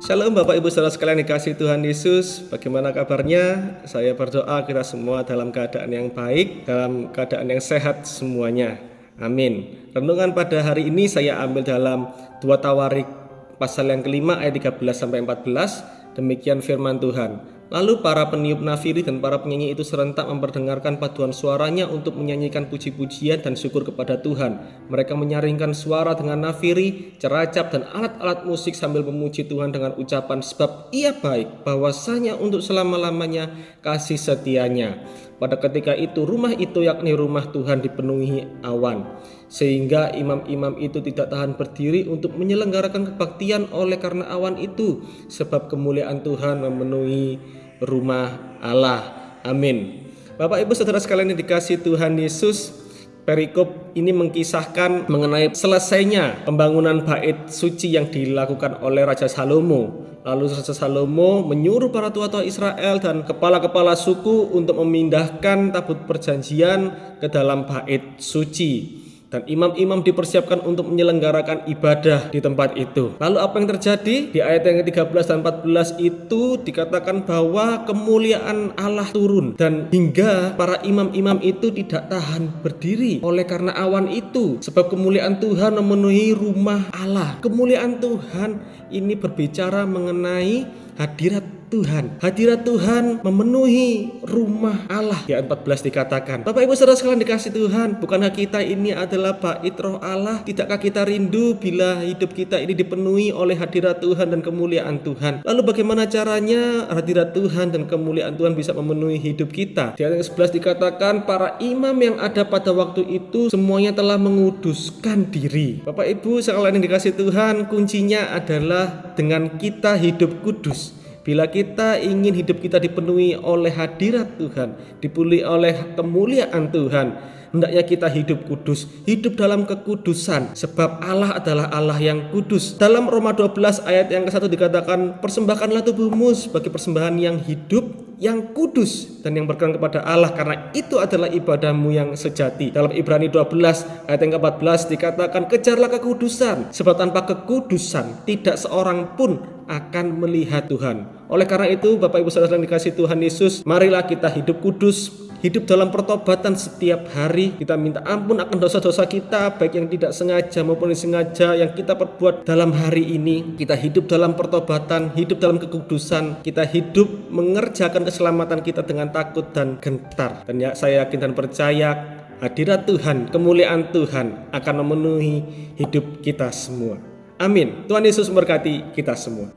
Shalom Bapak Ibu Saudara sekalian dikasihi Tuhan Yesus. Bagaimana kabarnya? Saya berdoa kita semua dalam keadaan yang baik, dalam keadaan yang sehat semuanya. Amin. Renungan pada hari ini saya ambil dalam 2 Tawarik pasal yang kelima ayat 13 sampai 14. Demikian firman Tuhan. Lalu para peniup nafiri dan para penyanyi itu serentak memperdengarkan paduan suaranya untuk menyanyikan puji-pujian dan syukur kepada Tuhan. Mereka menyaringkan suara dengan nafiri, ceracap dan alat-alat musik sambil memuji Tuhan dengan ucapan sebab Ia baik, bahwasanya untuk selama-lamanya kasih setianya. Pada ketika itu rumah itu yakni rumah Tuhan dipenuhi awan, sehingga imam-imam itu tidak tahan berdiri untuk menyelenggarakan kebaktian oleh karena awan itu, sebab kemuliaan Tuhan memenuhi rumah Allah. Amin. Bapak Ibu Saudara sekalian yang dikasihi Tuhan Yesus, perikop ini mengkisahkan mengenai selesainya pembangunan bait suci yang dilakukan oleh Raja Salomo. Lalu Raja Salomo menyuruh para tua-tua Israel dan kepala-kepala suku untuk memindahkan tabut perjanjian ke dalam bait suci. Dan imam-imam dipersiapkan untuk menyelenggarakan ibadah di tempat itu. Lalu apa yang terjadi? Di ayat yang ke-13 dan 14 itu dikatakan bahwa kemuliaan Allah turun. Dan hingga para imam-imam itu tidak tahan berdiri oleh karena awan itu. Sebab kemuliaan Tuhan memenuhi rumah Allah. Kemuliaan Tuhan ini berbicara mengenai hadirat Tuhan. Hadirat Tuhan memenuhi rumah Allah. Di ayat 14 dikatakan, Bapak Ibu Saudara sekalian dikasihi Tuhan, bukankah kita ini adalah bait roh Allah? Tidakkah kita rindu bila hidup kita ini dipenuhi oleh hadirat Tuhan dan kemuliaan Tuhan? Lalu bagaimana caranya hadirat Tuhan dan kemuliaan Tuhan bisa memenuhi hidup kita? Di ayat 11 dikatakan, para imam yang ada pada waktu itu semuanya telah menguduskan diri. Bapak Ibu sekalian yang dikasihi Tuhan, kuncinya adalah dengan kita hidup kudus. Bila kita ingin hidup kita dipenuhi oleh hadirat Tuhan, dipenuhi oleh kemuliaan Tuhan, hendaknya kita hidup kudus, hidup dalam kekudusan, sebab Allah adalah Allah yang kudus. Dalam Roma 12 ayat yang ke-1 dikatakan, persembahkanlah tubuhmu sebagai persembahan yang hidup, yang kudus dan yang berkenan kepada Allah, karena itu adalah ibadahmu yang sejati. Dalam Ibrani 12 ayat yang ke-14 dikatakan, kejarlah kekudusan, sebab tanpa kekudusan tidak seorang pun akan melihat Tuhan. Oleh karena itu Bapak Ibu Saudara yang dikasihi Tuhan Yesus, marilah kita hidup kudus, hidup dalam pertobatan setiap hari. Kita minta ampun akan dosa-dosa kita, baik yang tidak sengaja maupun yang sengaja yang kita perbuat dalam hari ini. Kita hidup dalam pertobatan, hidup dalam kekudusan, kita hidup mengerjakan keselamatan kita dengan takut dan gentar. Dan ya, saya yakin dan percaya hadirat Tuhan, kemuliaan Tuhan akan memenuhi hidup kita semua. Amin. Tuhan Yesus memberkati kita semua.